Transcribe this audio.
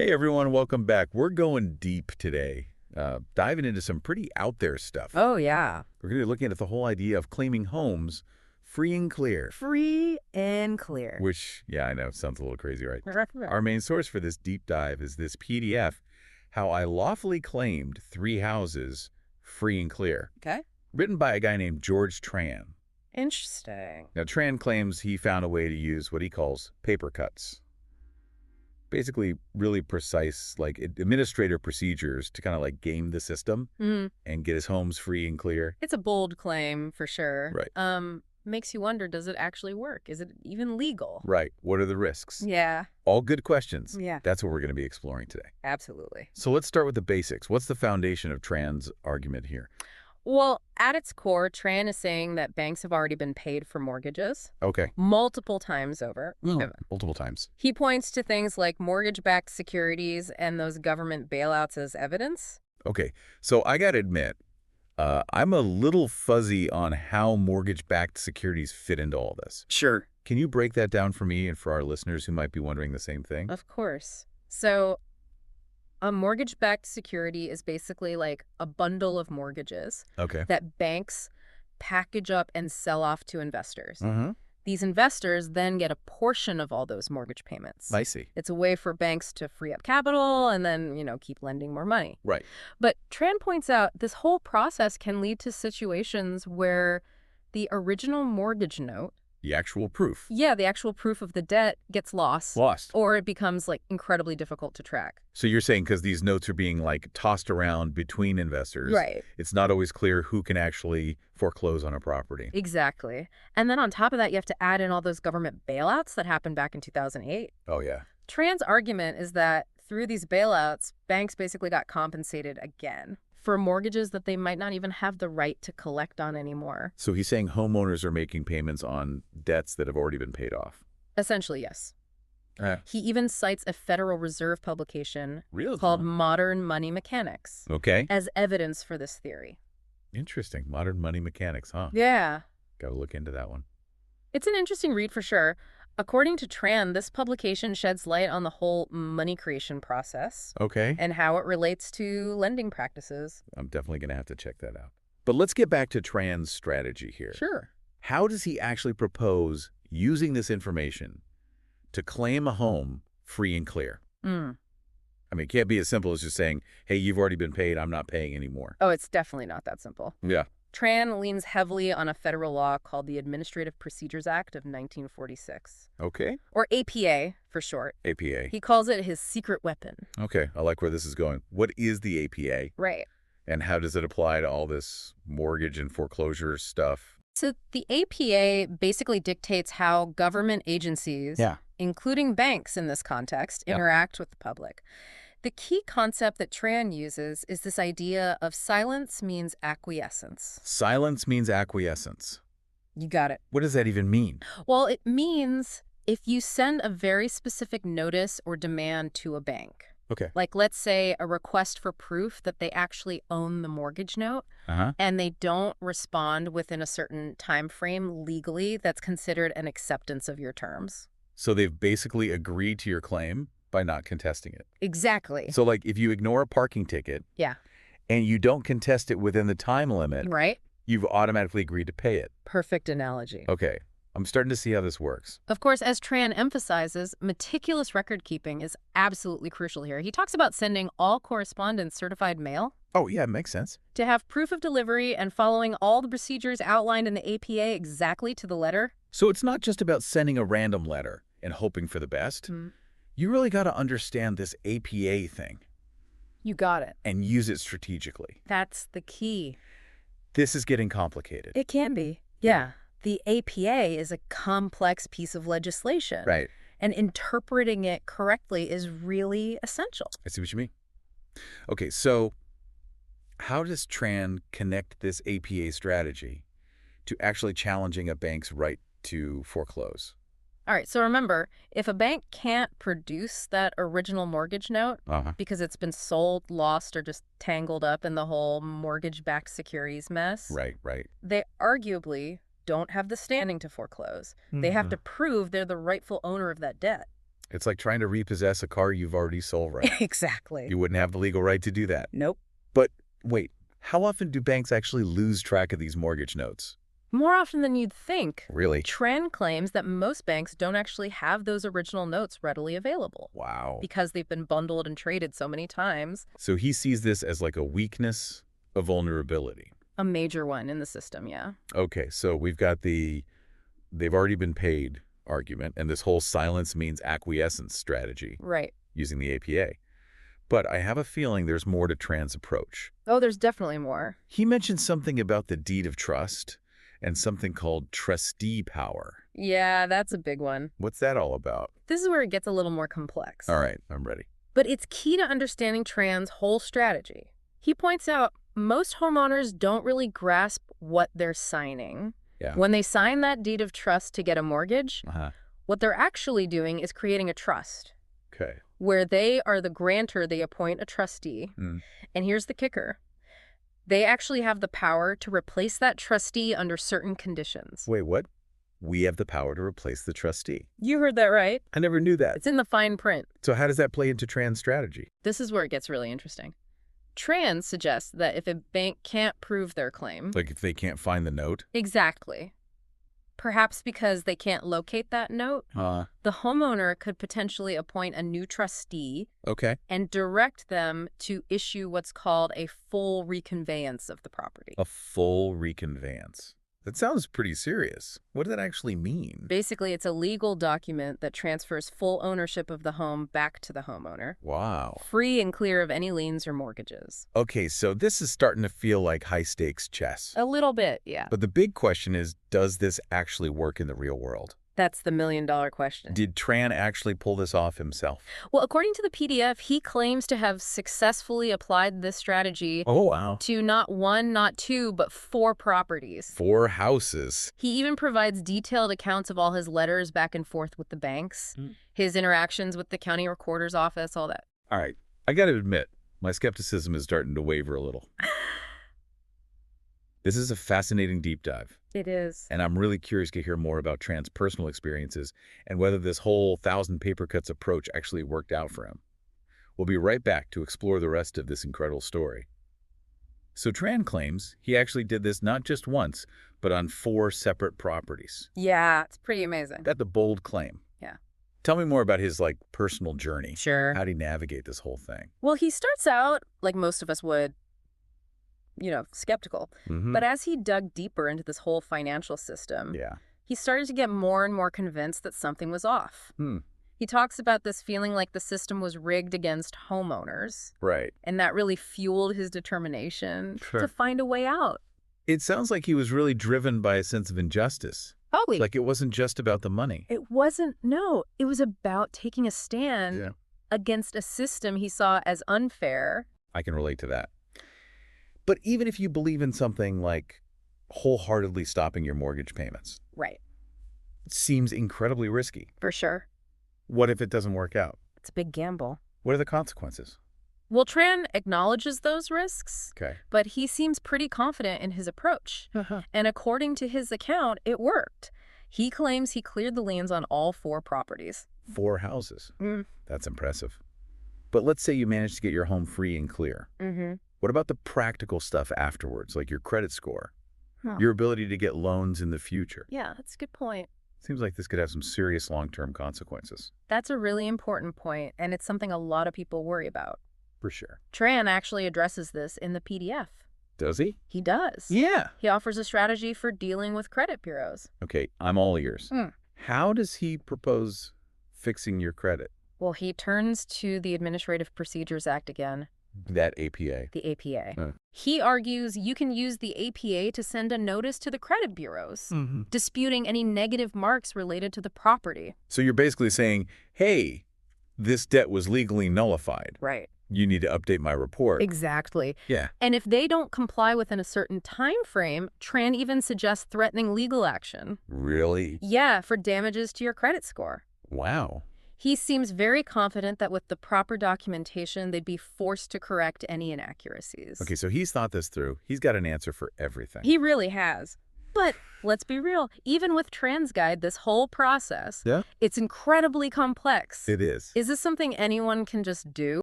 Hey everyone, welcome back. We're going deep today, diving into some pretty out there stuff. Oh, yeah. We're going to be looking at the whole idea of claiming homes free and clear. Free and clear. Which, yeah, I know, sounds a little crazy, right? Our main source for this deep dive is this PDF, How I Lawfully Claimed 3 Houses Free and Clear. Okay. Written by a guy named George Tran. Interesting. Now, Tran claims he found a way to use what he calls paper cuts. Basically really precise, like, administrative procedures to kind of like game the system and get his homes free and clear. It's a bold claim for sure. Right. Makes you wonder, does it actually work? Is it even legal? Right. What are the risks? Yeah. All good questions. Yeah. That's what we're going to be exploring today. Absolutely. So let's start with the basics. What's the foundation of Tran's argument here? Well, at its core, Tran is saying that banks have already been paid for mortgages. Okay. Multiple times over. Multiple times. He points to things like mortgage-backed securities and those government bailouts as evidence. Okay. So I got to admit, I'm a little fuzzy on how mortgage-backed securities fit into all this. Sure. Can you break that down for me and for our listeners who might be wondering the same thing? Of course. So a mortgage-backed security is basically like a bundle of mortgages that banks package up and sell off to investors. These investors then get a portion of all those mortgage payments. I see. It's a way for banks to free up capital and then, keep lending more money. Right. But Tran points out this whole process can lead to situations where the original mortgage note, The actual proof. yeah, the actual proof of the debt gets lost. Or it becomes like incredibly difficult to track. So you're saying because these notes are being like tossed around between investors, Right. it's not always clear who can actually foreclose on a property. Exactly. And then on top of that, you have to add in all those government bailouts that happened back in 2008. Oh, yeah. Tran's argument is that through these bailouts, banks basically got compensated again for mortgages that they might not even have the right to collect on anymore. So he's saying homeowners are making payments on debts that have already been paid off. Essentially, yes. He even cites a Federal Reserve publication Really? called Modern Money Mechanics Okay. as evidence for this theory. Interesting. Modern money mechanics, huh? Yeah. Got to look into that one. It's an interesting read for sure. According to Tran, this publication sheds light on the whole money creation process Okay. and how it relates to lending practices. I'm definitely going to have to check that out. But let's get back to Tran's strategy here. Sure. How does he actually propose using this information to claim a home free and clear? I mean, it can't be as simple as just saying, hey, you've already been paid, I'm not paying anymore. Oh, it's definitely not that simple. Yeah. Tran leans heavily on a federal law called the Administrative Procedures Act of 1946, Okay. or APA for short. APA. He calls it his secret weapon. Okay, I like where this is going. What is the APA? Right. And how does it apply to all this mortgage and foreclosure stuff? So the APA basically dictates how government agencies, including banks in this context, interact with the public. The key concept that Tran uses is this idea of silence means acquiescence. Silence means acquiescence. You got it. What does that even mean? Well, it means if you send a very specific notice or demand to a bank, Okay. like let's say a request for proof that they actually own the mortgage note, and they don't respond within a certain time frame legally, that's considered an acceptance of your terms. So they've basically agreed to your claim by not contesting it. Exactly. So like if you ignore a parking ticket Yeah. and you don't contest it within the time limit, Right? you've automatically agreed to pay it. Perfect analogy. Okay. I'm starting to see how this works. Of course, as Tran emphasizes, meticulous record keeping is absolutely crucial here. He talks about sending all correspondence certified mail Oh, yeah, it makes sense. to have proof of delivery and following all the procedures outlined in the APA exactly to the letter. So it's not just about sending a random letter and hoping for the best. You really got to understand this APA thing You got it. and use it strategically. That's the key. This is getting complicated. It can be. Yeah. The APA is a complex piece of legislation. Right. And interpreting it correctly is really essential. I see what you mean. Okay, so how does Tran connect this APA strategy to actually challenging a bank's right to foreclose? All right, so remember, if a bank can't produce that original mortgage note because it's been sold, lost, or just tangled up in the whole mortgage-backed securities mess, Right. they arguably don't have the standing to foreclose. They have to prove they're the rightful owner of that debt. It's like trying to repossess a car you've already sold, right? Exactly. You wouldn't have the legal right to do that. Nope. But wait, how often do banks actually lose track of these mortgage notes? More often than you'd think. Really? Tran claims that most banks don't actually have those original notes readily available. Wow. Because they've been bundled and traded so many times. So he sees this as like a weakness, a vulnerability. A major one in the system, yeah. Okay, so we've got the they've already been paid argument and this whole silence means acquiescence strategy. Right. Using the APA. But I have a feeling there's more to Tran's approach. Oh, there's definitely more. He mentioned something about the deed of trust and something called trustee power. Yeah, that's a big one. What's that all about? This is where it gets a little more complex. All right, I'm ready. But it's key to understanding Tran's whole strategy. He points out most homeowners don't really grasp what they're signing. Yeah. When they sign that deed of trust to get a mortgage, what they're actually doing is creating a trust. Okay. Where they are the grantor, they appoint a trustee. And here's the kicker. They actually have the power to replace that trustee under certain conditions. Wait, what? We have the power to replace the trustee. You heard that right. I never knew that. It's in the fine print. So how does that play into Tran's strategy? This is where it gets really interesting. Tran suggests that if a bank can't prove their claim... Like if they can't find the note? Exactly. Perhaps because they can't locate that note, the homeowner could potentially appoint a new trustee and direct them to issue what's called a full reconveyance of the property. A full reconveyance. That sounds pretty serious. What does that actually mean? Basically, it's a legal document that transfers full ownership of the home back to the homeowner. Wow. Free and clear of any liens or mortgages. Okay, so this is starting to feel like high-stakes chess. A little bit, yeah. But the big question is, does this actually work in the real world? That's the million-dollar question. Did Tran actually pull this off himself? Well, according to the PDF, he claims to have successfully applied this strategy to not one, not two, but 4 properties. 4 houses. He even provides detailed accounts of all his letters back and forth with the banks, his interactions with the county recorder's office, all that. All right. I got to admit, my skepticism is starting to waver a little. This is a fascinating deep dive. It is. And I'm really curious to hear more about Tran's personal experiences and whether this whole 1,000 paper cuts approach actually worked out for him. We'll be right back to explore the rest of this incredible story. So Tran claims he actually did this not just once, but on 4 separate properties. Yeah, it's pretty amazing. That's a bold claim. Yeah. Tell me more about his, personal journey. Sure. How did he navigate this whole thing? Well, he starts out, like most of us would, skeptical. But as he dug deeper into this whole financial system, he started to get more and more convinced that something was off. He talks about this feeling like the system was rigged against homeowners. Right. And that really fueled his determination to find a way out. It sounds like he was really driven by a sense of injustice. Totally. Like it wasn't just about the money. It wasn't, no. It was about taking a stand against a system he saw as unfair. I can relate to that. But even if you believe in something like wholeheartedly stopping your mortgage payments. Right. It seems incredibly risky. For sure. What if it doesn't work out? It's a big gamble. What are the consequences? Well, Tran acknowledges those risks, but he seems pretty confident in his approach. And according to his account, it worked. He claims he cleared the liens on all 4 properties. 4 houses. That's impressive. But let's say you managed to get your home free and clear. What about the practical stuff afterwards, like your credit score, your ability to get loans in the future? Yeah, that's a good point. Seems like this could have some serious long-term consequences. That's a really important point, and it's something a lot of people worry about. For sure. Tran actually addresses this in the PDF. Does he? He does. Yeah. He offers a strategy for dealing with credit bureaus. Okay, I'm all ears. How does he propose fixing your credit? Well, he turns to the Administrative Procedures Act again. That APA. The APA. He argues you can use the APA to send a notice to the credit bureaus, disputing any negative marks related to the property. So you're basically saying, hey, this debt was legally nullified. Right. You need to update my report. Exactly. Yeah. And if they don't comply within a certain time frame, Tran even suggests threatening legal action. Really? Yeah, for damages to your credit score. Wow. He seems very confident that with the proper documentation, they'd be forced to correct any inaccuracies. Okay, so he's thought this through. He's got an answer for everything. He really has. But let's be real. Even with TransGuide, this whole process, it's incredibly complex. It is. Is this something anyone can just do?